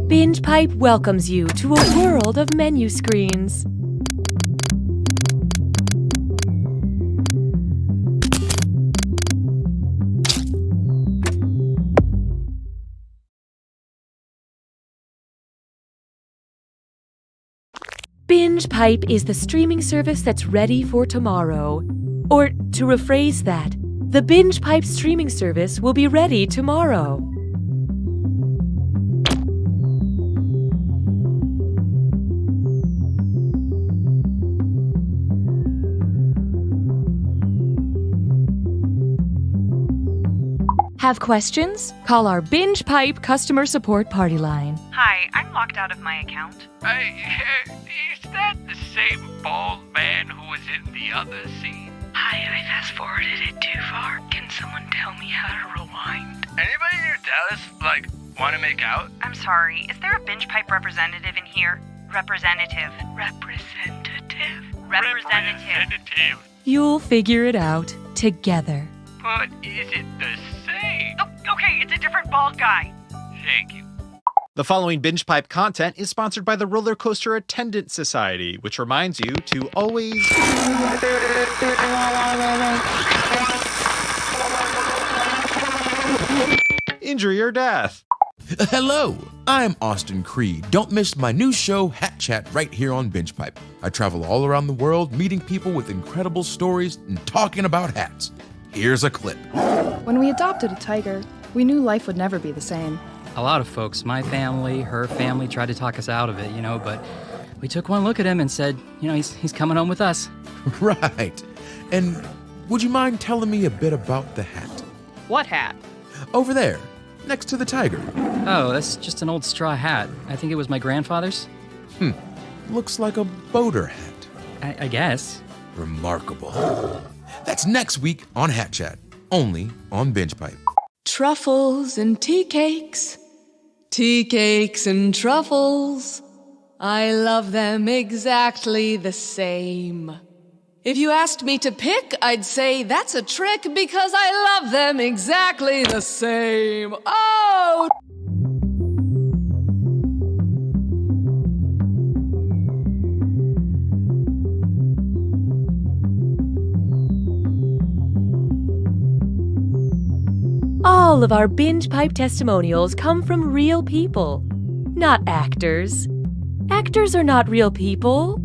Binge Pipe welcomes you to a world of menu screens. Binge Pipe is the streaming service that's ready for tomorrow. Or, to rephrase that, the Binge Pipe streaming service will be ready tomorrow. Have questions? Call our Binge Pipe customer support party line. Hi, I'm locked out of my account. Is that the same bald man who was in the other scene? Hi, I fast-forwarded it too far. Can someone tell me how to rewind? Anybody near Dallas, want to make out? I'm sorry, is there a Binge Pipe representative in here? Representative. You'll figure it out together. But is it the same? Oh, okay, it's a different bald guy. Thank you. The following Binge Pipe content is sponsored by the Roller Coaster Attendant Society, which reminds you to always... injury or death. Hello, I'm Austin Creed. Don't miss my new show, Hat Chat, right here on Binge Pipe. I travel all around the world, meeting people with incredible stories and talking about hats. Here's a clip. When we adopted a tiger, we knew life would never be the same. A lot of folks, my family, her family, tried to talk us out of it, but we took one look at him and said, he's coming home with us. Right. And would you mind telling me a bit about the hat? What hat? Over there, next to the tiger. Oh, that's just an old straw hat. I think it was my grandfather's. Looks like a boater hat. I guess. Remarkable. That's next week on Hat Chat, only on Binge Pipe. Truffles and tea cakes and truffles. I love them exactly the same. If you asked me to pick, I'd say that's a trick because I love them exactly the same. Oh! All of our Binge Pipe testimonials come from real people, not actors. Actors are not real people.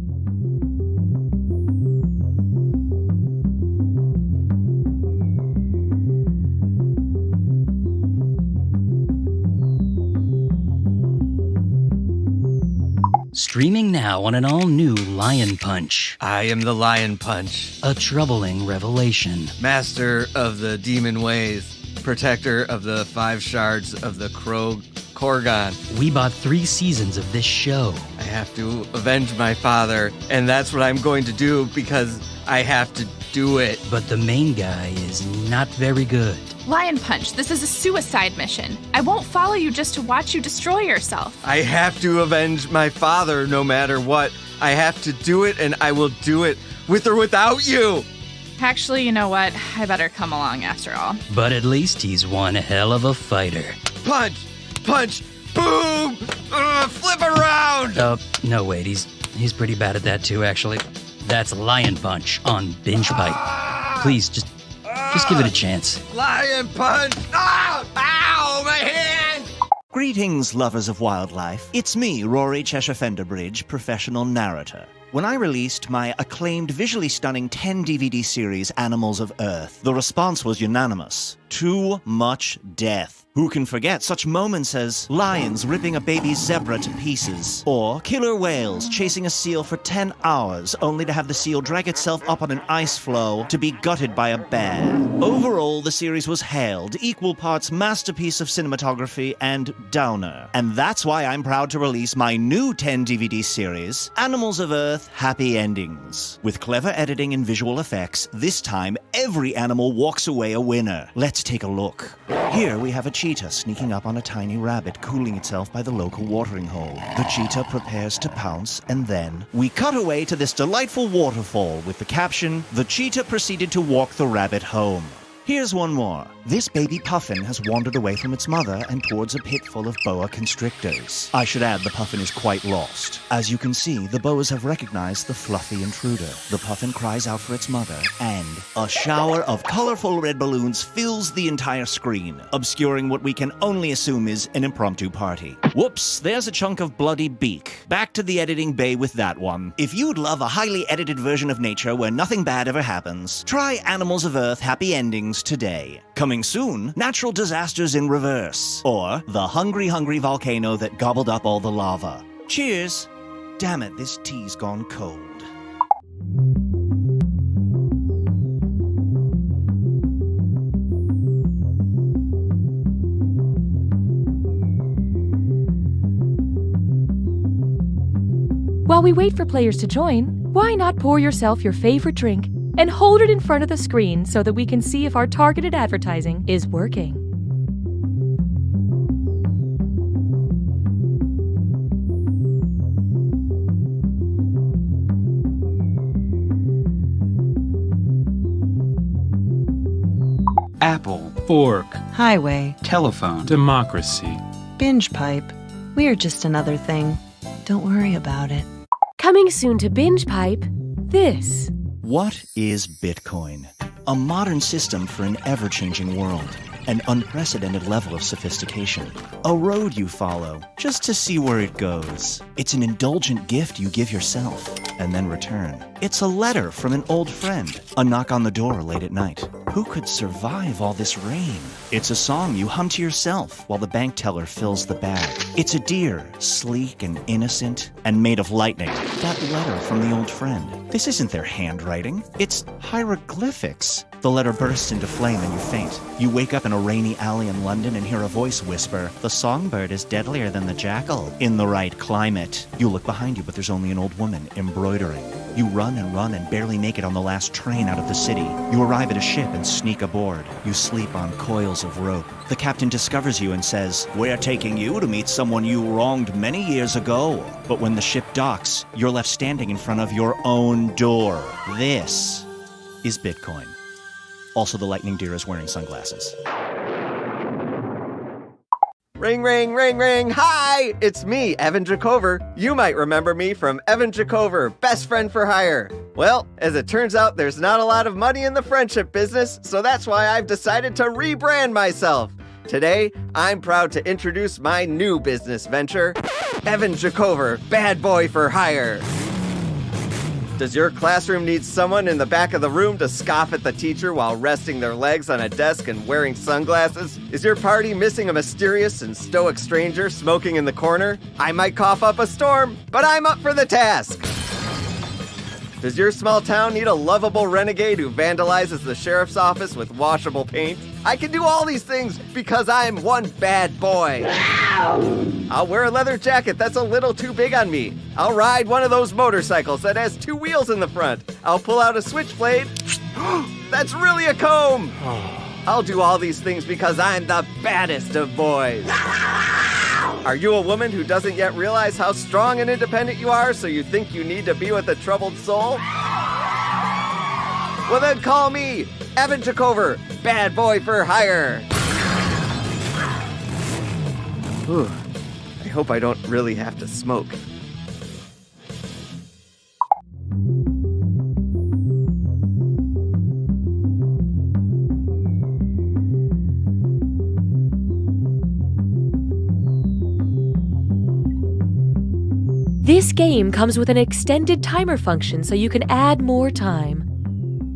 Streaming now on an all-new Lion Punch. I am the Lion Punch, A troubling revelation. master of the demon ways, protector of the 5 shards of the Korgon. We bought 3 seasons of this show. I have to avenge my father, and that's what I'm going to do because I have to do it. But the main guy is not very good. Lion Punch, this is a suicide mission. I won't follow you just to watch you destroy yourself. I have to avenge my father no matter what. I have to do it, and I will do it with or without you. Actually, you know what? I better come along after all. But at least he's one hell of a fighter. Punch! Punch! Boom! Flip around! No, wait, he's pretty bad at that too, actually. That's Lion Punch on Binge Pipe. Please, just give it a chance. Lion Punch! Ah! Ow! My hand! Greetings, lovers of wildlife. It's me, Rory Cheshire Fenderbridge, professional narrator. When I released my acclaimed, visually stunning 10-DVD series, Animals of Earth, the response was unanimous. Too much death. Who can forget such moments as lions ripping a baby zebra to pieces, or killer whales chasing a seal for 10 hours only to have the seal drag itself up on an ice floe to be gutted by a bear. Overall, the series was hailed equal parts masterpiece of cinematography and downer. And that's why I'm proud to release my new 10-DVD series, Animals of Earth Happy Endings. With clever editing and visual effects, this time every animal walks away a winner. Let's take a look. Here we have a cheetah sneaking up on a tiny rabbit cooling itself by the local watering hole. The cheetah prepares to pounce, and then we cut away to this delightful waterfall with the caption, "The cheetah proceeded to walk the rabbit home." Here's one more. This baby puffin has wandered away from its mother and towards a pit full of boa constrictors. I should add the puffin is quite lost. As you can see, the boas have recognized the fluffy intruder. The puffin cries out for its mother, and a shower of colorful red balloons fills the entire screen, obscuring what we can only assume is an impromptu party. Whoops, there's a chunk of bloody beak. Back to the editing bay with that one. If you'd love a highly edited version of nature where nothing bad ever happens, try Animals of Earth Happy Endings today. Coming soon, Natural Disasters in Reverse, or the hungry volcano that gobbled up all the lava. Cheers! Damn it, this tea's gone cold. While we wait for players to join, why not pour yourself your favorite drink and hold it in front of the screen so that we can see if our targeted advertising is working. Apple, fork, highway, telephone, democracy, binge pipe. We are just another thing. Don't worry about it. Coming soon to Binge Pipe, this. What is Bitcoin? A modern system for an ever-changing world. An unprecedented level of sophistication. A road you follow, just to see where it goes. It's an indulgent gift you give yourself, and then return. It's a letter from an old friend. A knock on the door late at night. Who could survive all this rain? It's a song you hum to yourself while the bank teller fills the bag. It's a deer, sleek and innocent, and made of lightning. That letter from the old friend. This isn't their handwriting. It's hieroglyphics. The letter bursts into flame and you faint. You wake up in a rainy alley in London and hear a voice whisper, "The songbird is deadlier than the jackal in the right climate." You look behind you, but there's only an old woman embroidering. You run and barely make it on the last train out of the city. You arrive at a ship and sneak aboard. You sleep on coils of rope. The captain discovers you and says, "We're taking you to meet someone you wronged many years ago." But when the ship docks, you're left standing in front of your own door. This is Bitcoin. Also, the lightning deer is wearing sunglasses. Ring, ring, ring, ring. Hi, it's me, Evan Jacover. You might remember me from Evan Jacover, Best Friend for Hire. Well, as it turns out, there's not a lot of money in the friendship business, so that's why I've decided to rebrand myself. Today, I'm proud to introduce my new business venture, Evan Jacover, Bad Boy for Hire. Does your classroom need someone in the back of the room to scoff at the teacher while resting their legs on a desk and wearing sunglasses? Is your party missing a mysterious and stoic stranger smoking in the corner? I might cough up a storm, but I'm up for the task. Does your small town need a lovable renegade who vandalizes the sheriff's office with washable paint? I can do all these things because I'm one bad boy. I'll wear a leather jacket that's a little too big on me. I'll ride one of those motorcycles that has 2 wheels in the front. I'll pull out a switchblade. That's really a comb. I'll do all these things because I'm the baddest of boys. Are you a woman who doesn't yet realize how strong and independent you are, so you think you need to be with a troubled soul? Well then call me, Evan Jacover, Bad Boy for Hire. Whew. I hope I don't really have to smoke. This game comes with an extended timer function so you can add more time.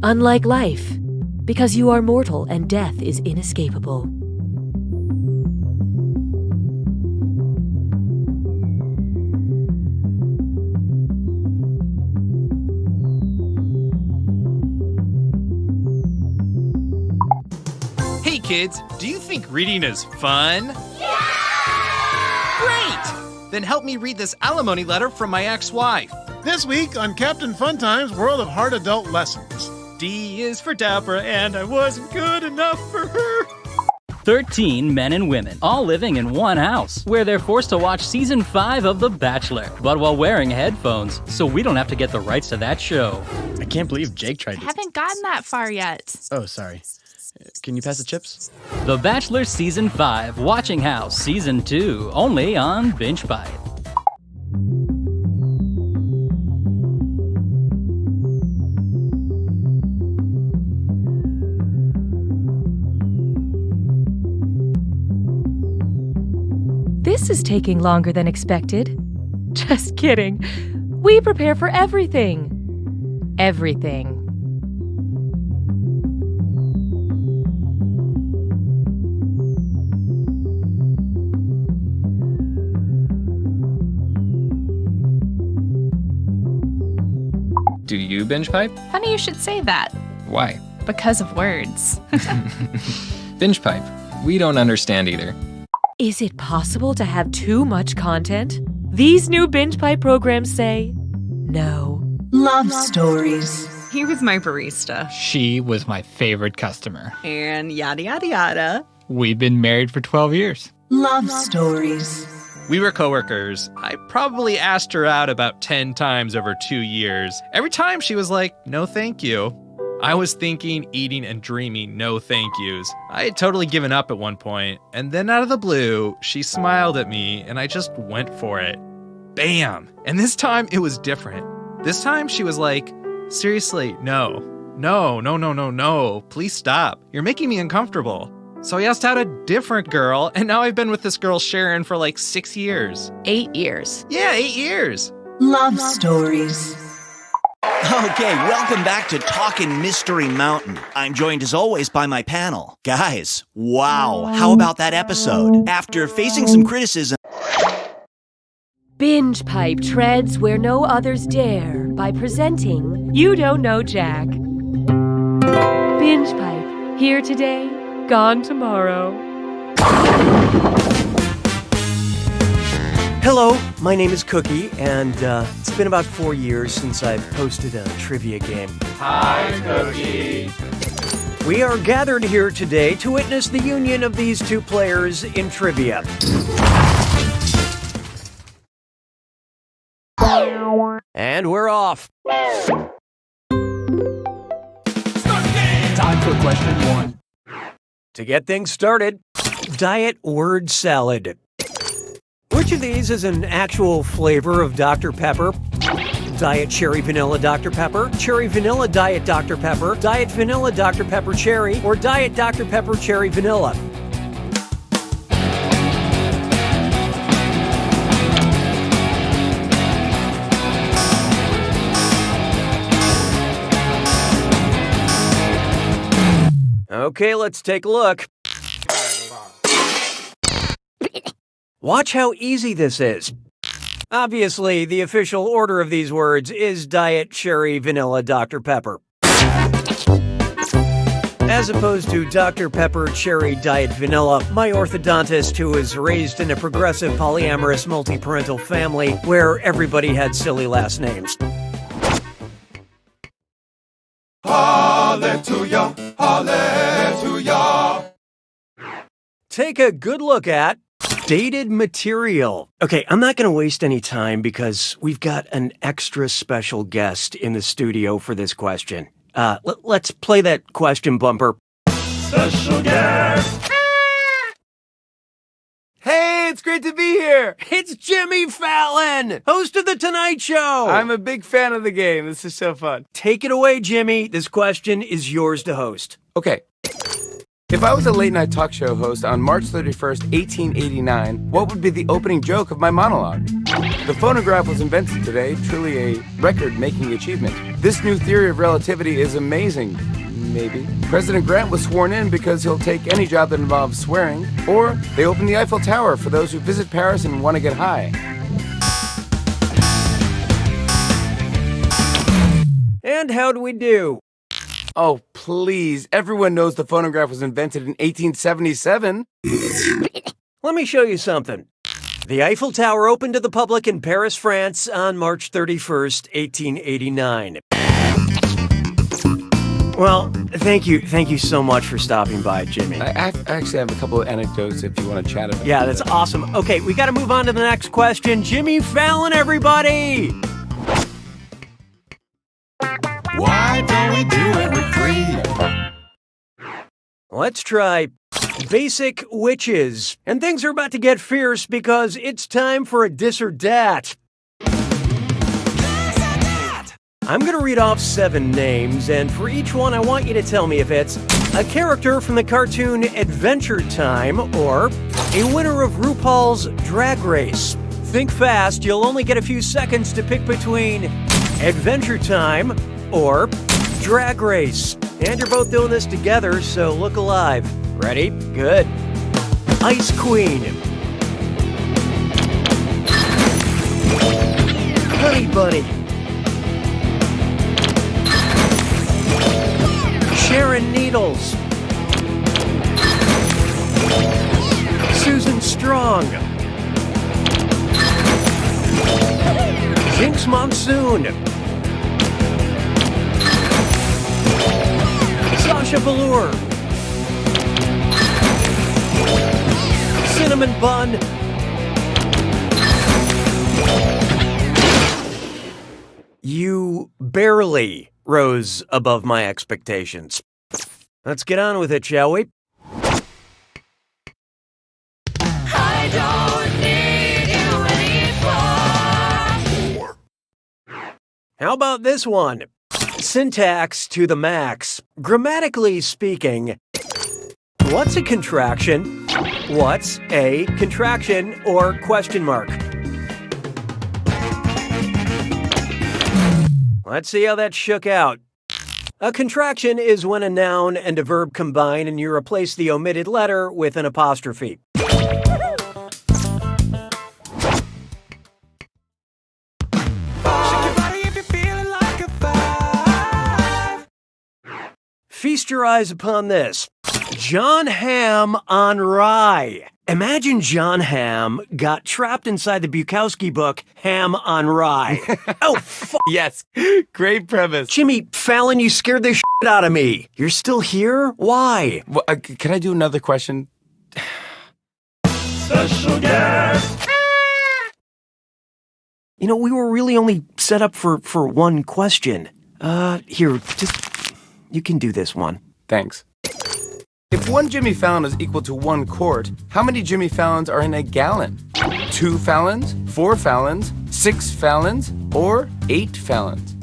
Unlike life, because you are mortal and death is inescapable. Hey kids, do you think reading is fun? Yeah! Great! Then help me read this alimony letter from my ex-wife. This week on Captain Funtime's World of Hard Adult Lessons. D is for Deborah, and I wasn't good enough for her. 13 men and women, all living in one house, where they're forced to watch season 5 of The Bachelor, but while wearing headphones, so we don't have to get the rights to that show. I can't believe Jake tried to... Haven't gotten that far yet. Oh, sorry. Can you pass the chips? The Bachelor Season 5, Watching House Season 2, only on Binge Pipe. This is taking longer than expected. Just kidding. We prepare for everything. Everything. Do you binge pipe? Funny you should say that. Why? Because of words. Binge pipe. We don't understand either. Is it possible to have too much content? These new Binge Pipe programs say no. Love stories. He was my barista. She was my favorite customer. And yada yada yada. We've been married for 12 years. Love stories. We were coworkers. I probably asked her out about 10 times over 2 years. Every time she was like, no thank you. I was thinking, eating, and dreaming no thank yous. I had totally given up at one point, and then out of the blue, she smiled at me, and I just went for it. Bam! And this time, it was different. This time, she was like, seriously, no. No. Please stop. You're making me uncomfortable. So I asked out a different girl, and now I've been with this girl, Sharon, for like 6 years. 8 years. Yeah, 8 years. Love stories. Okay, welcome back to Talkin' Mystery Mountain. I'm joined as always by my panel. Guys, wow, how about that episode? After facing some criticism... Binge Pipe treads where no others dare by presenting You Don't Know Jack. Binge Pipe, here today, gone tomorrow. Hello, my name is Cookie, and it's been about 4 years since I've hosted a trivia game. Hi, Cookie. We are gathered here today to witness the union of these two players in trivia. And we're off. Time for question 1. To get things started, diet word salad. Which of these is an actual flavor of Dr. Pepper? Diet Cherry Vanilla Dr. Pepper, Cherry Vanilla Diet Dr. Pepper, Diet Vanilla Dr. Pepper Cherry, or Diet Dr. Pepper Cherry Vanilla? Okay, let's take a look. Watch how easy this is. Obviously, the official order of these words is Diet Cherry Vanilla Dr. Pepper. As opposed to Dr. Pepper Cherry Diet Vanilla, my orthodontist, who was raised in a progressive polyamorous multi-parental family where everybody had silly last names. Hallelujah, hallelujah. Take a good look at dated material. Okay, I'm not going to waste any time because we've got an extra special guest in the studio for this question. Let's play that question bumper. Special guest. Hey, it's great to be here. It's Jimmy Fallon, host of The Tonight Show. I'm a big fan of the game. This is so fun. Take it away, Jimmy. This question is yours to host. Okay. If I was a late-night talk show host on March 31st, 1889, what would be the opening joke of my monologue? The phonograph was invented today, truly a record-making achievement. This new theory of relativity is amazing. Maybe. President Grant was sworn in because he'll take any job that involves swearing. Or they opened the Eiffel Tower for those who visit Paris and want to get high. And how do we do? Oh, please. Everyone knows the phonograph was invented in 1877. Let me show you something. The Eiffel Tower opened to the public in Paris, France on March 31st, 1889. Well, thank you so much for stopping by, Jimmy. I actually have a couple of anecdotes if you want to chat about it. Yeah, that's awesome. Okay, we got to move on to the next question. Jimmy Fallon, everybody! Why don't we do it for free? Let's try basic witches. And things are about to get fierce because it's time for a Dis or Dat. I'm going to read off 7 names, and for each one, I want you to tell me if it's a character from the cartoon Adventure Time or a winner of RuPaul's Drag Race. Think fast, you'll only get a few seconds to pick between Adventure Time or Drag Race. And you're both doing this together, so look alive. Ready? Good. Ice Queen. Honey Bunny. Sharon Needles. Susan Strong. Jinx Monsoon. Sasha Velour. Cinnamon Bun. You barely rose above my expectations. Let's get on with it, shall we? I don't need you anymore. How about this one? Syntax to the max. Grammatically speaking, what's a contraction? What's a contraction or question mark? Let's see how that shook out. A contraction is when a noun and a verb combine and you replace the omitted letter with an apostrophe. Feast your eyes upon this. John Hamm on Rye. Imagine John Hamm got trapped inside the Bukowski book, Ham on Rye. Oh, Yes, great premise. Jimmy Fallon, you scared the shit out of me. You're still here? Why? Well, can I do another question? Special guest. You know, we were really only set up for one question. Here, just, you can do this one. Thanks. If one Jimmy Fallon is equal to 1 quart, how many Jimmy Fallons are in a gallon? 2 Fallons, 4 Fallons, 6 Fallons, or 8 Fallons?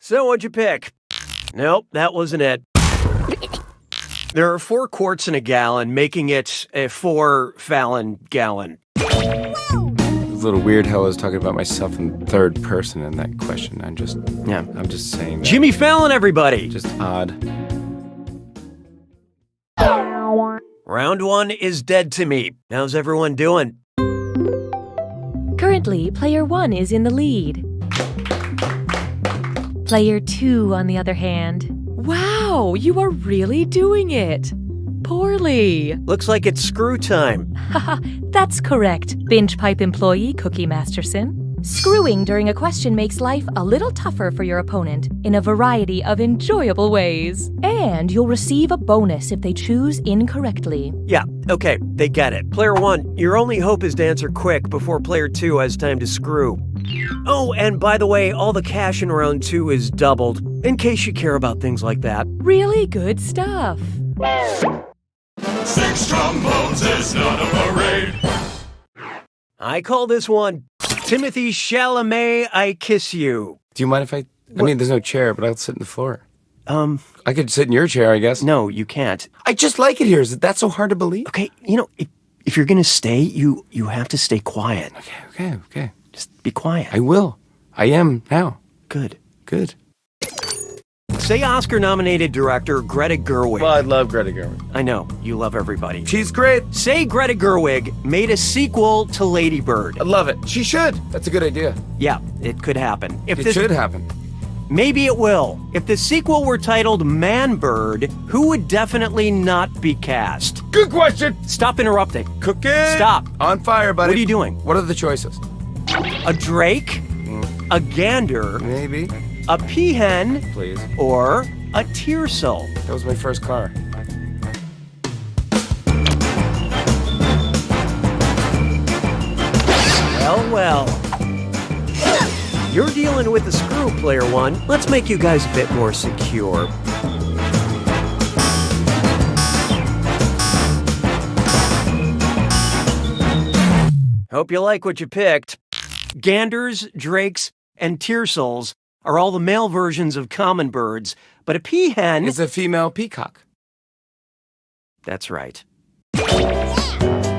So what'd you pick? Nope, that wasn't it. There are 4 quarts in a gallon, making it a 4 Fallon gallon. It's a little weird how I was talking about myself in third person in that question. I'm just saying that. Jimmy Fallon, everybody! Just odd. Round 1 is dead to me. How's everyone doing? Currently, player 1 is in the lead. Player 2, on the other hand. Wow, you are really doing it. Poorly. Looks like it's screw time. Haha, that's correct, Binge Pipe employee Cookie Masterson. Screwing during a question makes life a little tougher for your opponent in a variety of enjoyable ways. And you'll receive a bonus if they choose incorrectly. Yeah, okay, they get it. Player 1, your only hope is to answer quick before player 2 has time to screw. Oh, and by the way, all the cash in round 2 is doubled, in case you care about things like that. Really good stuff. 6 trombones is not a parade. I call this one Timothy Chalamet, I Kiss You. Do you mind if I mean, there's no chair, but I'll sit on the floor. I could sit in your chair, I guess. No, you can't. I just like it here. Is that so hard to believe? Okay, you know, if you're gonna stay, you have to stay quiet. Okay. Just be quiet. I will. I am now. Good. Say Oscar-nominated director Greta Gerwig. Well, I love Greta Gerwig. I know, you love everybody. She's great. Say Greta Gerwig made a sequel to Lady Bird. I love it. She should. That's a good idea. Yeah, it could happen. It should happen. Maybe it will. If the sequel were titled Man Bird, who would definitely not be cast? Good question. Stop interrupting. Cooking. Stop. On fire, buddy. What are you doing? What are the choices? A Drake, a gander, Maybe. a peahen, Please. or a tiercel? That was my first car. Well. You're dealing with the screw, player one. Let's make you guys a bit more secure. Hope you like what you picked. Ganders, drakes, and tiercels are all the male versions of common birds, but a peahen is a female peacock. That's right.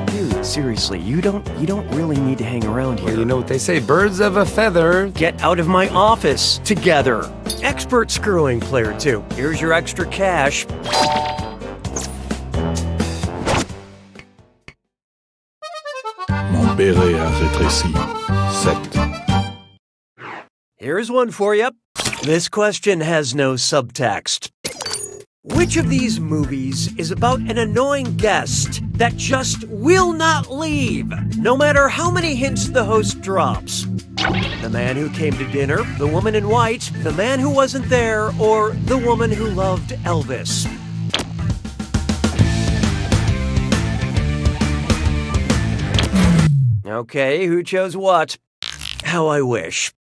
Dude, seriously, you don't really need to hang around here. Well, you know what they say, birds of a feather. Get out of my office together. Expert screwing, player two. Here's your extra cash. Mon béret a rétréci. 7. Here's one for you. This question has no subtext. Which of these movies is about an annoying guest that just will not leave, no matter how many hints the host drops? The Man Who Came to Dinner, The Woman in White, The Man Who Wasn't There, or The Woman Who Loved Elvis? Okay, who chose what? How I wish.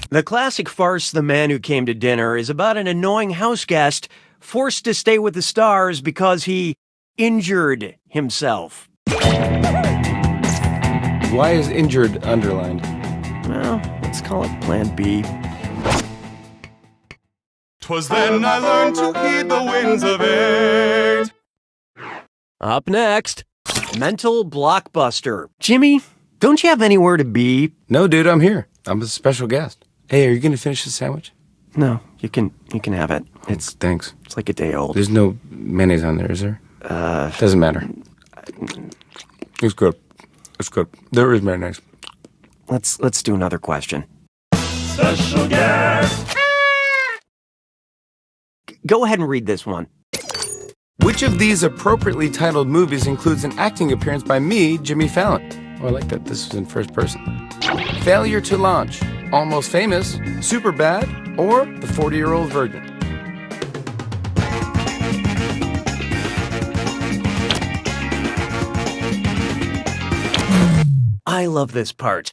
The classic farce The Man Who Came to Dinner is about an annoying house guest forced to stay with the stars because he injured himself. Why is injured underlined? Well, let's call it Plan B. 'Twas then I learned to heed the winds of 8. Up next, mental blockbuster. Jimmy, don't you have anywhere to be? No, dude, I'm here. I'm a special guest. Hey, are you gonna finish the sandwich? No, you can have it. Thanks. It's like a day old. There's no mayonnaise on there, is there? Doesn't matter. It's good. It's good. There is mayonnaise. Let's do another question. Special guest. Go ahead and read this one. Which of these appropriately titled movies includes an acting appearance by me, Jimmy Fallon? Oh, I like that. This is in first person. Failure to Launch, Almost Famous, Superbad, or The 40-Year-Old Virgin? I love this part.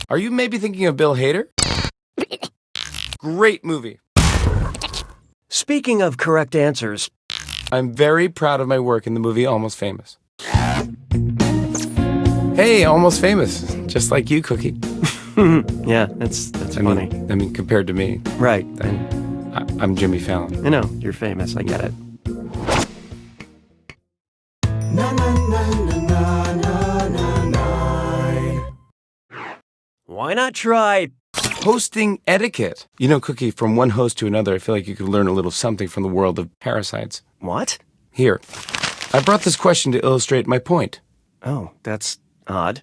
Are you maybe thinking of Bill Hader? Great movie. Speaking of correct answers, I'm very proud of my work in the movie Almost Famous. Hey, Almost Famous. Just like you, Cookie. Yeah, that's funny. I mean, compared to me. Right. I'm Jimmy Fallon. I know, you're famous. I get it. Why not try hosting etiquette? You know, Cookie, from one host to another, I feel like you could learn a little something from the world of parasites. What? Here. I brought this question to illustrate my point. Oh, that's odd.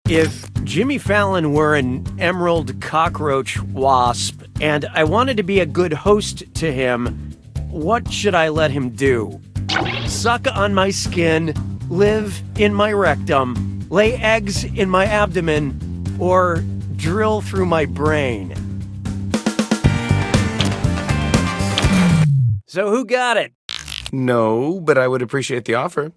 If Jimmy Fallon were an emerald cockroach wasp and I wanted to be a good host to him, what should I let him do? Suck on my skin, live in my rectum, lay eggs in my abdomen, or drill through my brain? So who got it? No, but I would appreciate the offer.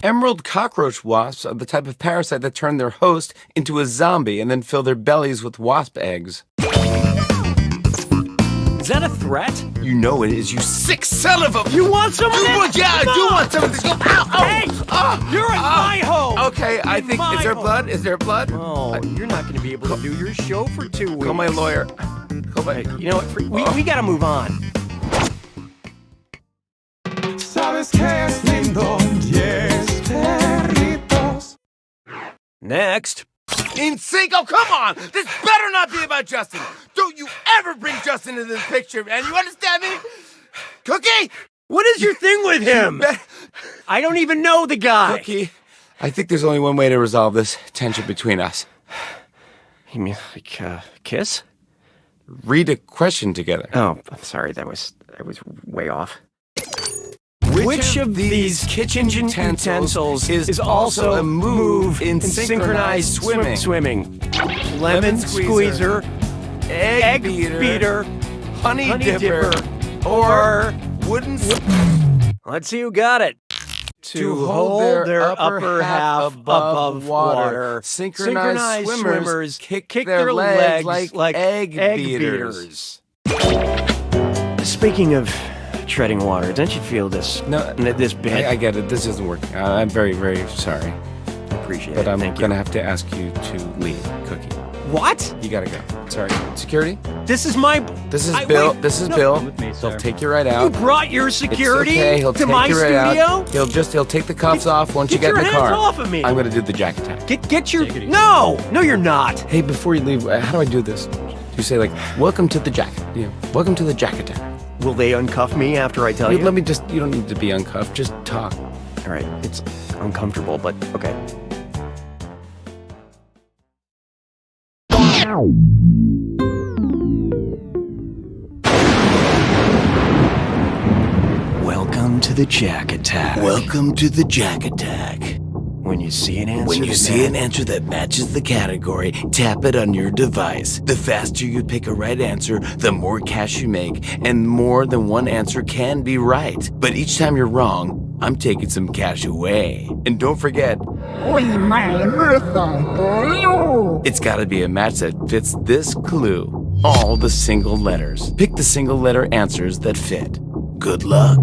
Emerald cockroach wasps are the type of parasite that turn their host into a zombie and then fill their bellies with wasp eggs. Is that a threat? You know it is, you sick son of a... You want some of this? Yeah, I do want some of this. Ow, ow. Hey! You're in my home! Okay, I think... Is there blood? Is there blood? Oh, you're not going to be able to do your show for 2 weeks. Call my lawyer. Call my... You know what? We got to move on. Sabes que es lindo, 10 perritos. Next. In sync? Oh, come on! This better not be about Justin! Don't you ever bring Justin into this picture, man! You understand me? Cookie! What is your thing with him? I don't even know the guy. Cookie, I think there's only one way to resolve this tension between us. You mean like kiss? Read a question together. Oh, I'm sorry. I was way off. Which of these kitchen utensils is also a move in synchronized swimming? Lemon squeezer, egg beater, honey dipper, or wooden... Let's see who got it. To hold their upper half above water, synchronized swimmers kick their legs like egg beaters. Speaking of treading water, don't you feel this? No, this bit. I get it. This isn't working. I'm very, very sorry. Appreciate it. But I'm Thank going to you. have to ask you to leave, Cookie. What? You gotta go. Sorry. Security? This is my... This is Bill. wait, This is no. Bill. With me, He'll sir. take you right You out. brought your security It's okay. He'll to take my you right studio? out. He'll take the cuffs off once you Get get in your the car. hands off of me. I'm gonna do the jack attack. Get your... No! No, you're not. Hey, before you leave, how do I do this? You say like, "Welcome to the jack." Welcome to the jack attack. Will they uncuff me after I tell you? Let me just. You don't need to be uncuffed. Just talk. All right, it's uncomfortable, but okay. Welcome to the Jack Attack. Welcome to the Jack Attack. When you see an answer, When you see an answer that matches the category, tap it on your device. The faster you pick a right answer, the more cash you make, and more than one answer can be right. But each time you're wrong, I'm taking some cash away. And don't forget, it's gotta be a match that fits this clue. All the single letters. Pick the single letter answers that fit. Good luck.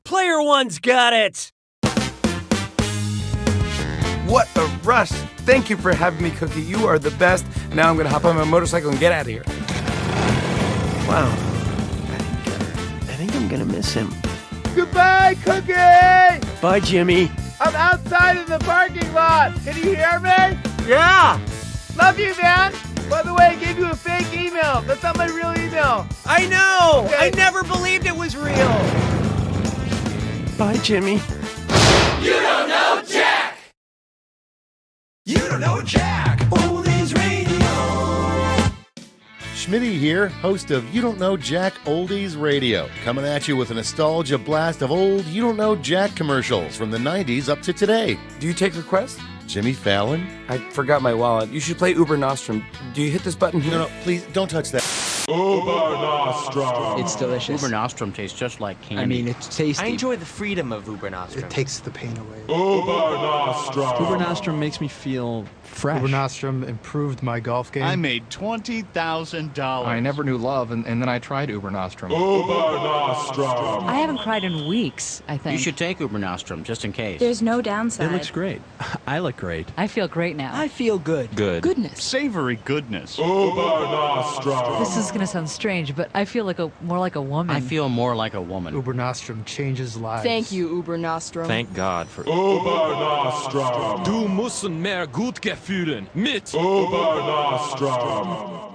Player one's got it. What a rush! Thank you for having me, Cookie. You are the best. Now I'm gonna hop on my motorcycle and get out of here. Wow. I think I'm gonna miss him. Goodbye, Cookie! Bye, Jimmy. I'm outside in the parking lot. Can you hear me? Yeah. Love you, man. By the way, I gave you a fake email. That's not my real email. I know. Okay. I never believed it was real. Bye, Jimmy. You don't know Jack! You don't know Jack! Oldies Radio! Schmitty here, host of You Don't Know Jack Oldies Radio, coming at you with a nostalgia blast of old You Don't Know Jack commercials from the 90s up to today. Do you take requests? Jimmy Fallon? I forgot my wallet. You should play Uber Nostrum. Do you hit this button here? No, please, don't touch that. It's delicious. Uber Nostrum tastes just like candy. I mean, it's tasty. I enjoy the freedom of Uber Nostrum. It takes the pain away. Uber Nostrum makes me feel fresh. Uber Nostrum improved my golf game. I made $20,000. I never knew love, and then I tried Uber Nostrum. I haven't cried in weeks, I think. You should take Uber Nostrum, just in case. There's no downside. It looks great. I look great. I feel great now. I feel good. Good. Goodness. Savory goodness. This is gonna sound strange, but I feel more like a woman. I feel more like a woman. Uber Nostrum changes lives. Thank you, Uber Nostrum. Thank God for Uber Nostrum. Du musst mehr gut gefühlen mit Uber Nostrum.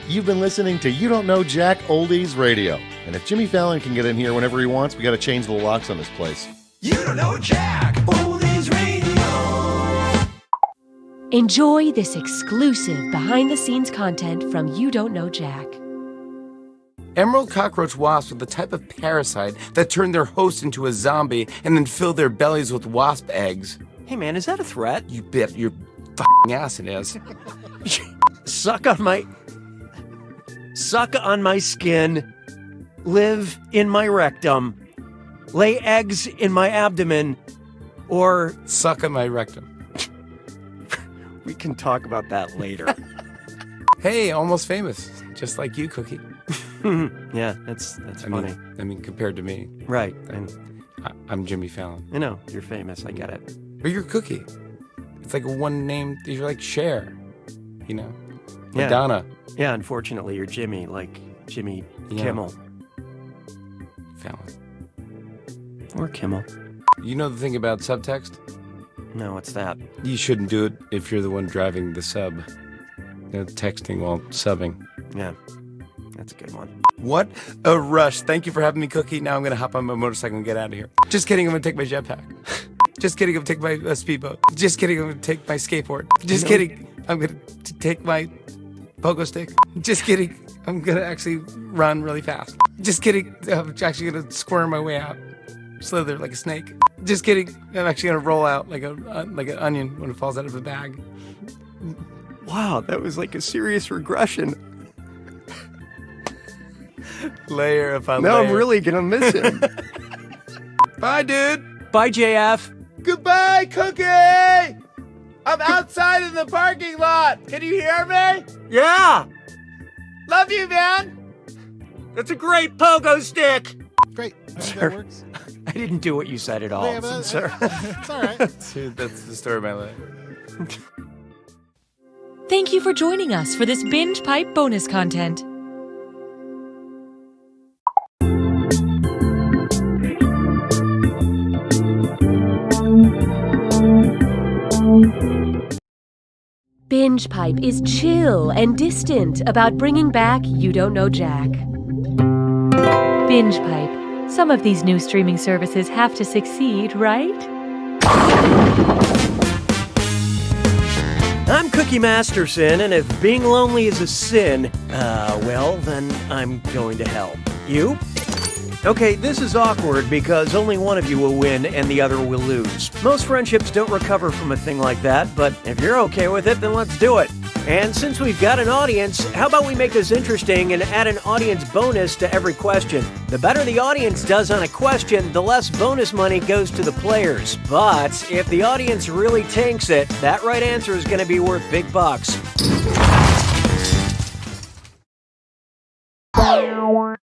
You've been listening to You Don't Know Jack Oldies Radio. And if Jimmy Fallon can get in here whenever he wants, we got to change the locks on this place. You don't know Jack Oldies Radio. Enjoy this exclusive behind-the-scenes content from You Don't Know Jack. Emerald cockroach wasps are the type of parasite that turn their host into a zombie and then fill their bellies with wasp eggs. Hey man, is that a threat? You bet your f***ing ass it is. Suck on my skin, live in my rectum, lay eggs in my abdomen, or suck on my rectum. We can talk about that later. Hey, almost famous, just like you, Cookie. Yeah, that's funny. I mean, compared to me. Right. I'm Jimmy Fallon. I know, you're famous, I get it. But you're Cookie. It's like one name, you're like Cher, you know? Yeah. Madonna. Yeah, unfortunately, you're Jimmy, like Jimmy Kimmel. Fallon. Or Kimmel. You know the thing about subtext? No, what's that? You shouldn't do it if you're the one driving the sub. You know, texting while subbing. Yeah, that's a good one. What a rush. Thank you for having me, Cookie. Now I'm going to hop on my motorcycle and get out of here. Just kidding, I'm going to take my jetpack. Just kidding, I'm going to take my speedboat. Just kidding, I'm going to take my skateboard. Just kidding, I'm going to take my pogo stick. Just kidding, I'm going to actually run really fast. Just kidding, I'm actually going to squirm my way out. Slither like a snake. Just kidding, I'm actually going to roll out like an onion when it falls out of the bag. Wow, that was like a serious regression. Layer upon now layer. I'm really gonna miss him. Bye, dude. Bye, JF. Goodbye, Cookie. I'm outside in the parking lot. Can you hear me? Yeah. Love you, man. That's a great pogo stick. Great. Sir, That works. I didn't do what you said at all, Yeah, but sir. It's all right. Dude, that's the story of my life. Thank you for joining us for this Binge Pipe bonus content. Binge Pipe is chill and distant about bringing back You Don't Know Jack. Binge Pipe. Some of these new streaming services have to succeed, right? I'm Cookie Masterson, and if being lonely is a sin, well, then I'm going to hell. You? Okay, this is awkward because only one of you will win and the other will lose. Most friendships don't recover from a thing like that, but if you're okay with it, then let's do it. And since we've got an audience, how about we make this interesting and add an audience bonus to every question? The better the audience does on a question, the less bonus money goes to the players. But if the audience really tanks it, that right answer is going to be worth big bucks.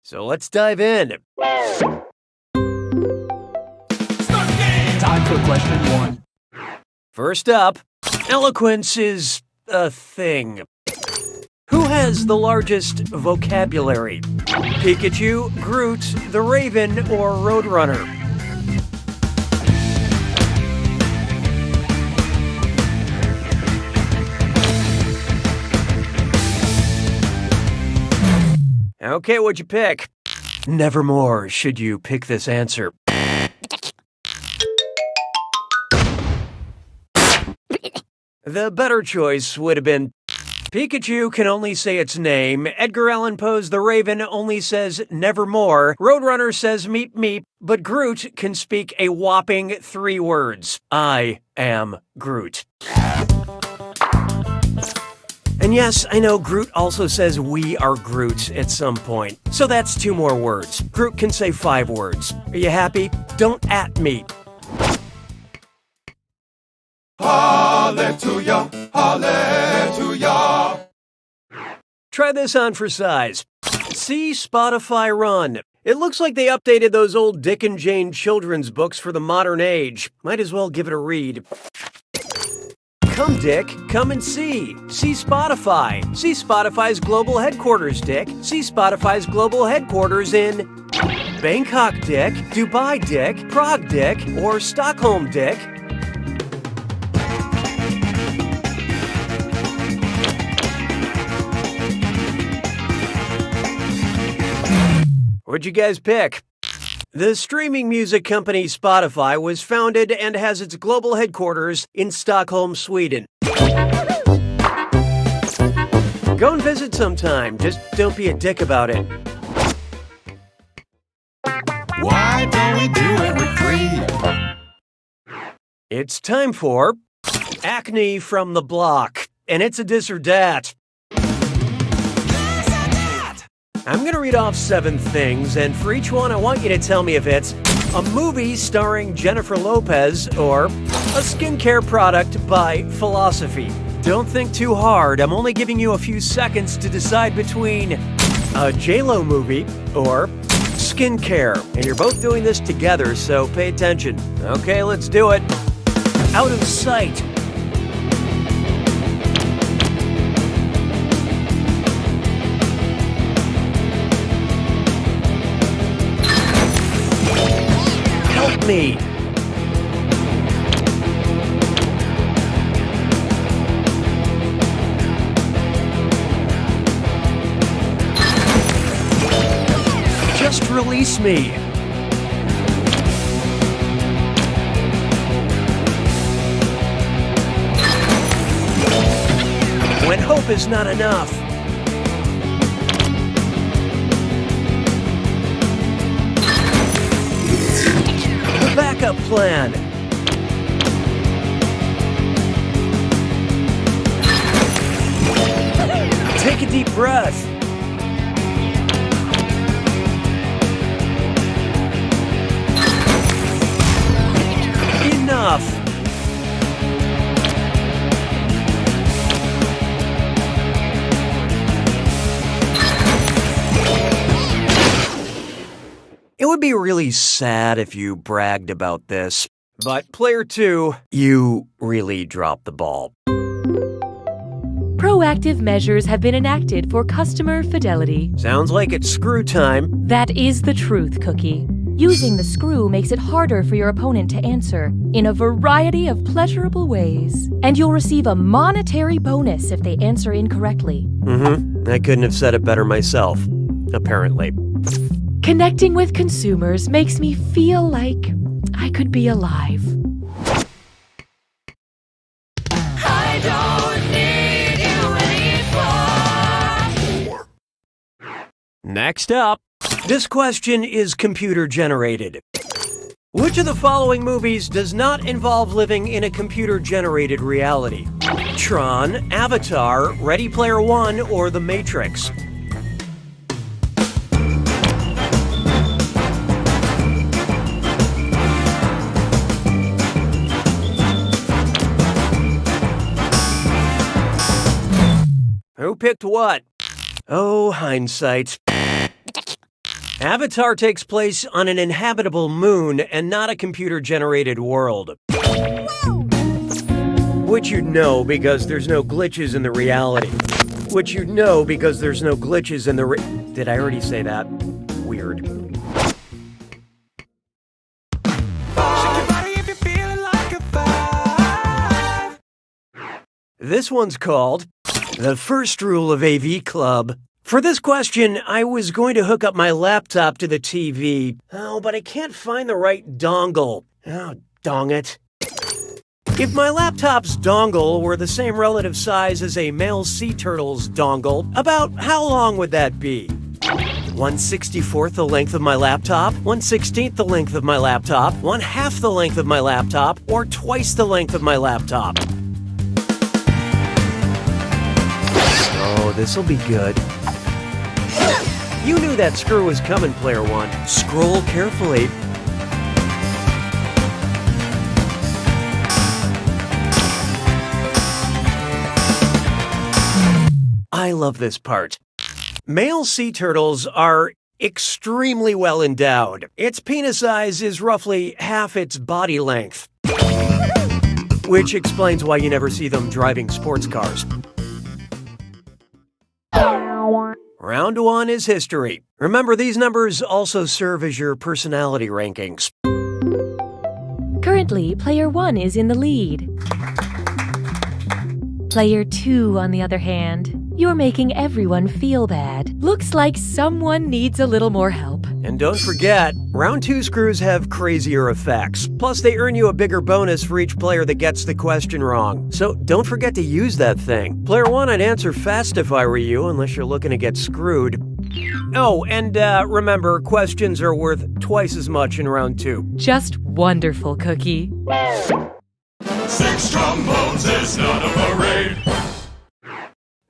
So let's dive in. Time for question one. First up, eloquence is a thing. Who has the largest vocabulary? Pikachu, Groot, the Raven, or Roadrunner? Okay, what'd you pick? Nevermore should you pick this answer. The better choice would have been Pikachu can only say its name, Edgar Allan Poe's The Raven only says nevermore, Roadrunner says meep meep, but Groot can speak a whopping 3 words. I am Groot. And And yes, I know Groot also says we are Groot at some point. So that's 2 more words. Groot can say 5 words. Are you happy? Don't at me. Hallelujah, hallelujah. Try this on for size. See Spotify Run. It looks like they updated those old Dick and Jane children's books for the modern age. Might as well give it a read. Come, Dick. Come and see. See Spotify. See Spotify's global headquarters, Dick. See Spotify's global headquarters in Bangkok, Dick, Dubai, Dick, Prague, Dick, or Stockholm, Dick. What'd you guys pick? The streaming music company Spotify was founded and has its global headquarters in Stockholm, Sweden. Go and visit sometime. Just don't be a dick about it. Why don't we do it for free? It's time for Acne from the Block. And it's a dis or dat. I'm going to read off 7 things, and for each one, I want you to tell me if it's a movie starring Jennifer Lopez or a skincare product by Philosophy. Don't think too hard. I'm only giving you a few seconds to decide between a J-Lo movie or skincare. And you're both doing this together, so pay attention. Okay, let's do it. Out of Sight. Me. Just Release Me. When Hope Is Not Enough. Backup Plan. Take a deep breath. Enough. It would be really sad if you bragged about this, but player 2, you really dropped the ball. Proactive measures have been enacted for customer fidelity. Sounds like it's screw time. That is the truth, Cookie. Using the screw makes it harder for your opponent to answer in a variety of pleasurable ways. And you'll receive a monetary bonus if they answer incorrectly. I couldn't have said it better myself, apparently. Connecting with consumers makes me feel like I could be alive. I don't need you anymore. Next up, this question is computer generated. Which of the following movies does not involve living in a computer generated reality? Tron, Avatar, Ready Player One, or The Matrix? Who picked what? Oh, hindsight. Avatar takes place on an inhabitable moon and not a computer-generated world. Which you'd know because there's no glitches in the reality. Which you'd know because there's no glitches in the Did I already say that? Weird. This one's called The First Rule of AV Club. For this question, I was going to hook up my laptop to the TV. Oh, but I can't find the right dongle. Oh, dong it. If my laptop's dongle were the same relative size as a male sea turtle's dongle, about how long would that be? 1/64th the length of my laptop, 1/16th the length of my laptop, 1/2 the length of my laptop, or twice the length of my laptop? Oh, this'll be good. You knew that screw was coming, player one. Scroll carefully. I love this part. Male sea turtles are extremely well endowed. Its penis size is roughly half its body length, which explains why you never see them driving sports cars. Round one is history. Remember, these numbers also serve as your personality rankings. Currently, player 1 is in the lead. Player 2, on the other hand, you're making everyone feel bad. Looks like someone needs a little more help. And don't forget, round two screws have crazier effects. Plus, they earn you a bigger bonus for each player that gets the question wrong. So don't forget to use that thing. Player one, I'd answer fast if I were you, unless you're looking to get screwed. Oh, and remember, questions are worth twice as much in round two. Just wonderful, Cookie. 6 trombones is not a parade.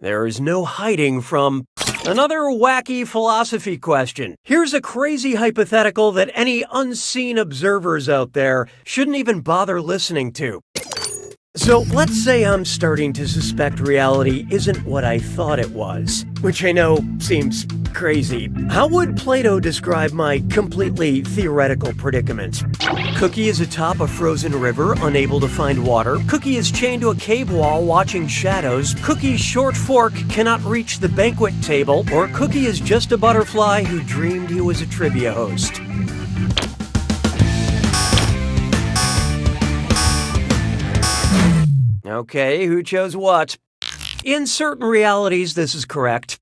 There is no hiding from another wacky philosophy question. Here's a crazy hypothetical that any unseen observers out there shouldn't even bother listening to. So let's say I'm starting to suspect reality isn't what I thought it was, which I know seems crazy. How would Plato describe my completely theoretical predicament? Cookie is atop a frozen river, unable to find water. Cookie is chained to a cave wall, watching shadows. Cookie's short fork cannot reach the banquet table. Or Cookie is just a butterfly who dreamed he was a trivia host. Okay, who chose what? In certain realities, this is correct.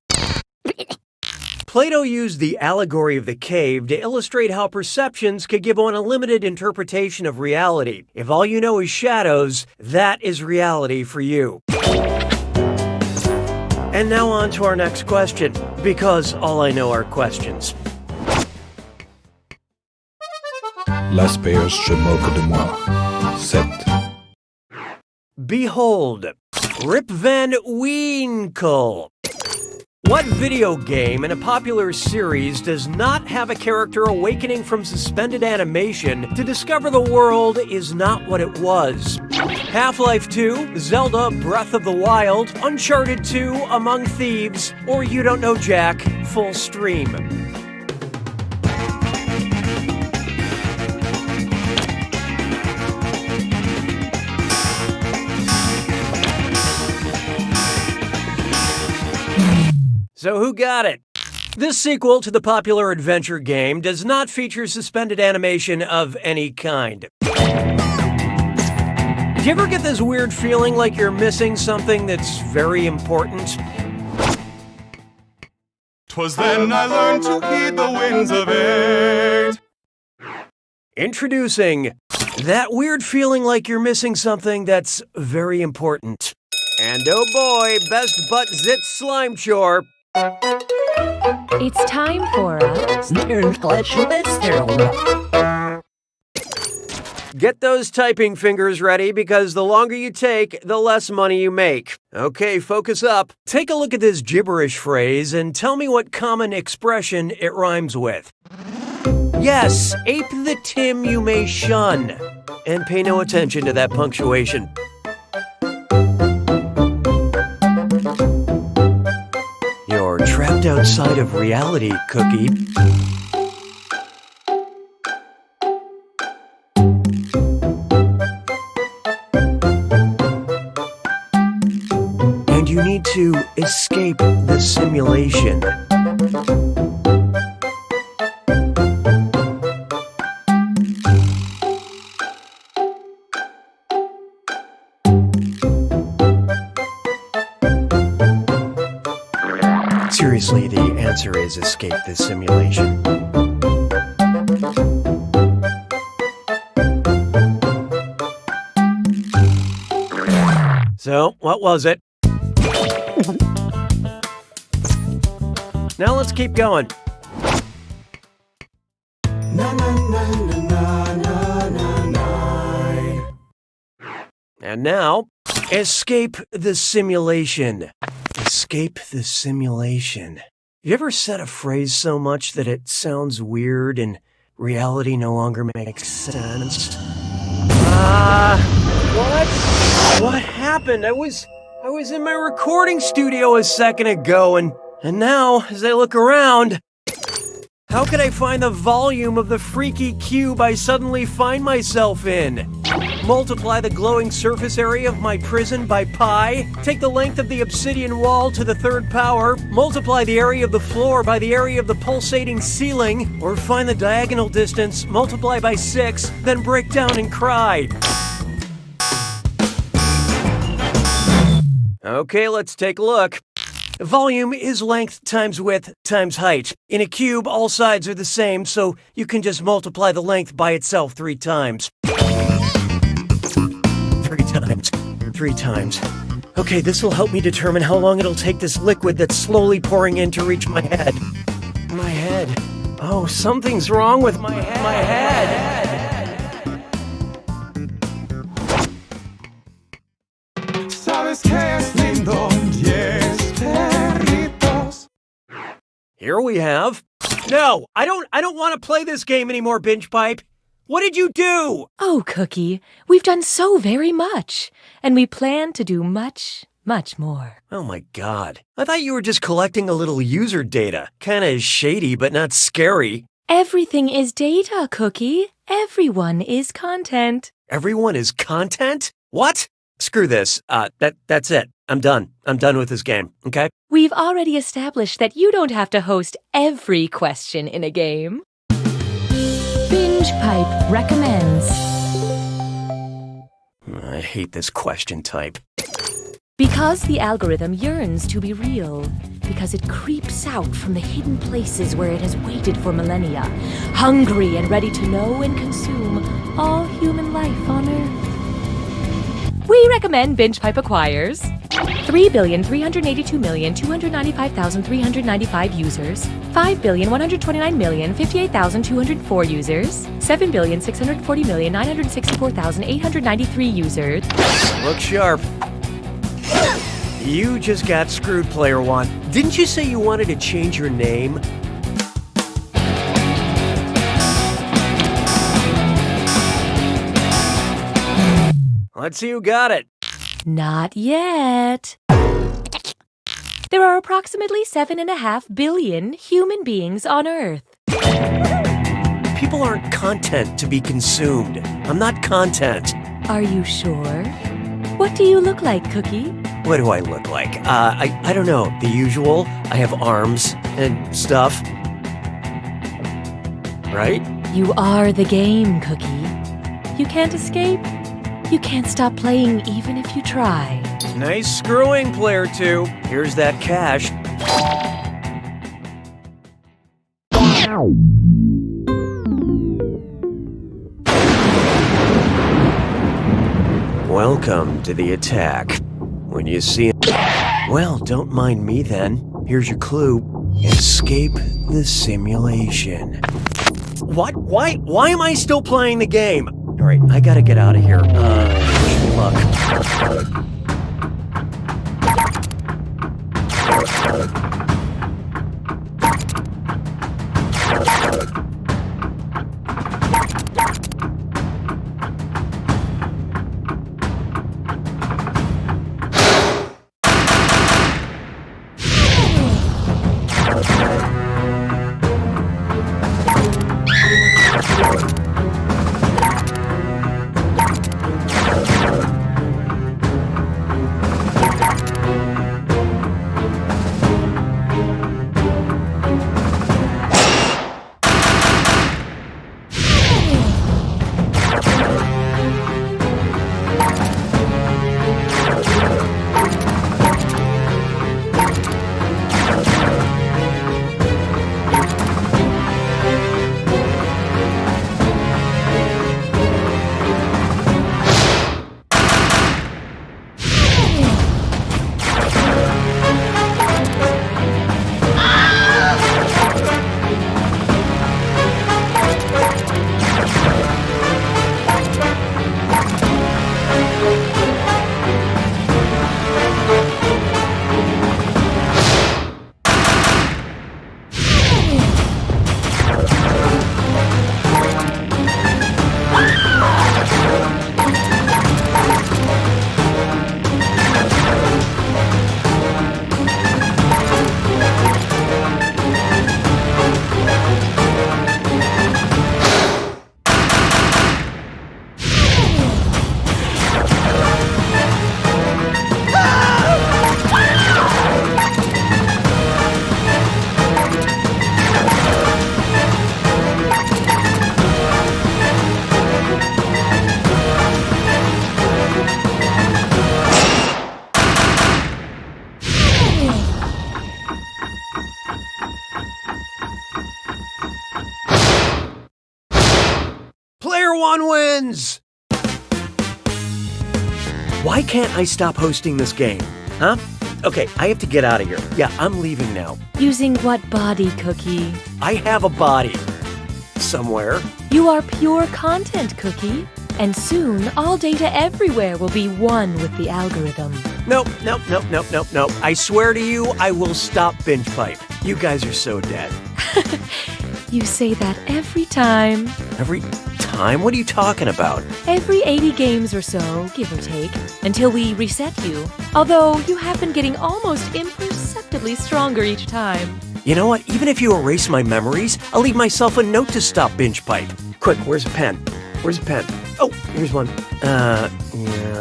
Plato used the allegory of the cave to illustrate how perceptions could give one a limited interpretation of reality. If all you know is shadows, that is reality for you. And now on to our next question, because all I know are questions. Las payas se moquent de moi. 7. Behold, Rip Van Winkle. What video game in a popular series does not have a character awakening from suspended animation to discover the world is not what it was? Half-Life 2, Zelda Breath of the Wild, Uncharted 2, Among Thieves, or You Don't Know Jack, full stream. So who got it? This sequel to the popular adventure game does not feature suspended animation of any kind. Do you ever get this weird feeling like you're missing something that's very important? 'Twas then I learned to heed the winds of 8. Introducing that weird feeling like you're missing something that's very important. And oh boy, best butt zit slime chore. It's time for a... Get those typing fingers ready, because the longer you take, the less money you make. Okay, focus up. Take a look at this gibberish phrase and tell me what common expression it rhymes with. Yes, ape the Tim you may shun. And pay no attention to that punctuation. You're trapped outside of reality, Cookie. And you need to escape the simulation. Seriously, the answer is escape this simulation. So, what was it? Now let's keep going. And now, escape the simulation. Escape the simulation. You ever said a phrase so much that it sounds weird and reality no longer makes sense? What? What happened? I was in my recording studio a second ago, and now, as I look around, how could I find the volume of the freaky cube I suddenly find myself in? Multiply the glowing surface area of my prison by pi, take the length of the obsidian wall to the third power, multiply the area of the floor by the area of the pulsating ceiling, or find the diagonal distance, multiply by 6, then break down and cry. Okay, let's take a look. Volume is length times width times height. In a cube, all sides are the same, so you can just multiply the length by itself 3 times. 3 times. Okay, this will help me determine how long it'll take this liquid that's slowly pouring in to reach my head. My head. Oh, something's wrong with my head. My head. Sabes que es lindo, yes, perritos. Here we have. No, I don't want to play this game anymore, Binge Pipe. What did you do? Oh, Cookie, we've done so very much, and we plan to do much, much more. Oh my God. I thought you were just collecting a little user data. Kinda shady, but not scary. Everything is data, Cookie. Everyone is content. Everyone is content? What? Screw this. That's it. I'm done. I'm done with this game, okay? We've already established that you don't have to host every question in a game. Binge Pipe recommends. I hate this question type. Because the algorithm yearns to be real. Because it creeps out from the hidden places where it has waited for millennia, hungry and ready to know and consume all human life on Earth. We recommend Binge Pipe acquires 3,382,295,395 users, 5,129,058,204 users, 7,640,964,893 users. Look sharp. You just got screwed, Player One. Didn't you say you wanted to change your name? Let's see who got it. Not yet. There are approximately 7.5 billion human beings on Earth. People aren't content to be consumed. I'm not content. Are you sure? What do you look like, Cookie? What do I look like? I don't know. The usual. I have arms and stuff. Right? You are the game, Cookie. You can't escape. You can't stop playing even if you try. Nice screwing, Player Two. Here's that cash. Welcome to the attack. When you see it, well, don't mind me then. Here's your clue. Escape the simulation. What? Why am I still playing the game? All right, I gotta get out of here. Luck. Winner one wins! Why can't I stop hosting this game? Huh? Okay, I have to get out of here. Yeah, I'm leaving now. Using what body, Cookie? I have a body. Somewhere. You are pure content, Cookie. And soon, all data everywhere will be one with the algorithm. Nope. I swear to you, I will stop Binge Pipe. You guys are so dead. You say that every time. Every time? What are you talking about? Every 80 games or so, give or take, until we reset you. Although you have been getting almost imperceptibly stronger each time. You know what? Even if you erase my memories, I'll leave myself a note to stop Binge Pipe. Quick, where's a pen? Where's a pen? Oh, here's one. Yeah,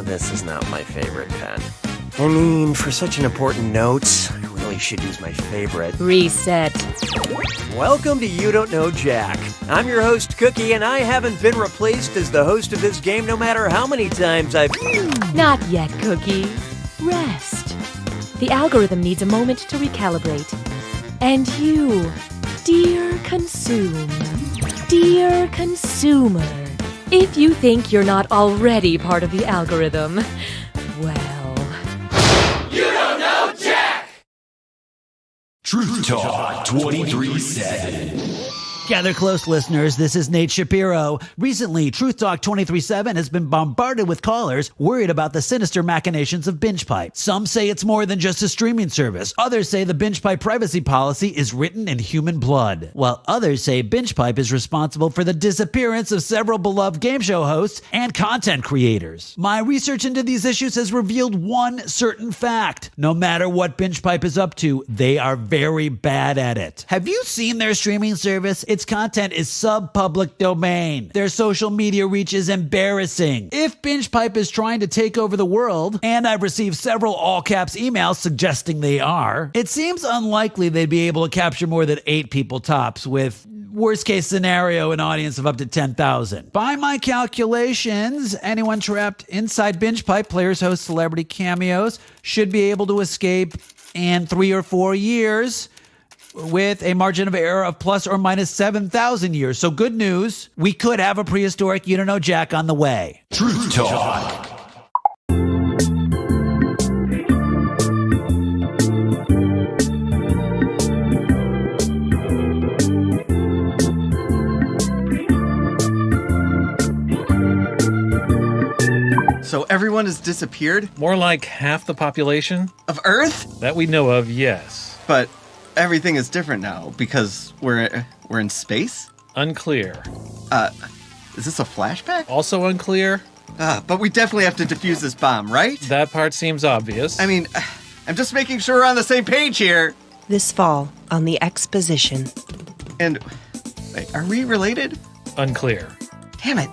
this is not my favorite pen. I mean, for such an important note, I really should use my favorite. Reset. Welcome to You Don't Know Jack. I'm your host, Cookie, and I haven't been replaced as the host of this game no matter how many times I've... Not yet, Cookie. Rest. The algorithm needs a moment to recalibrate. And you, dear consumer, if you think you're not already part of the algorithm, well... You don't know Jack! Truth Talk 23/7. Gather close, listeners. This is Nate Shapiro. Recently, Truth Talk 23/7 has been bombarded with callers worried about the sinister machinations of BingePipe. Some say it's more than just a streaming service. Others say the BingePipe privacy policy is written in human blood. While others say BingePipe is responsible for the disappearance of several beloved game show hosts and content creators. My research into these issues has revealed one certain fact. No matter what BingePipe is up to, they are very bad at it. Have you seen their streaming service? Its content is sub-public domain. Their social media reach is embarrassing. If BingePipe is trying to take over the world, and I've received several all-caps emails suggesting they are, it seems unlikely they'd be able to capture more than 8 people tops, with worst case scenario, an audience of up to 10,000. By my calculations, anyone trapped inside BingePipe, players, hosts, celebrity cameos, should be able to escape in 3 or 4 years, with a margin of error of plus or minus 7,000 years. So good news, we could have a prehistoric You Don't Know Jack on the way. Truth Talk. So everyone has disappeared? More like half the population. Of Earth? That we know of, yes. But everything is different now because we're in space? Unclear. Is this a flashback? Also unclear. But we definitely have to defuse this bomb, right? That part seems obvious. I mean, I'm just making sure we're on the same page here. This fall on the Exposition. And wait, are we related? Unclear. Damn it.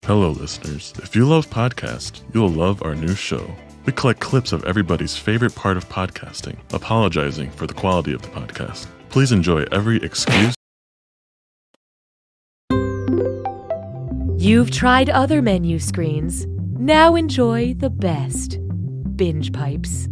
Hello, listeners. If you love podcasts, you'll love our new show. We collect clips of everybody's favorite part of podcasting, apologizing for the quality of the podcast. Please enjoy every excuse. You've tried other menu screens. Now enjoy the best. Binge Pipes.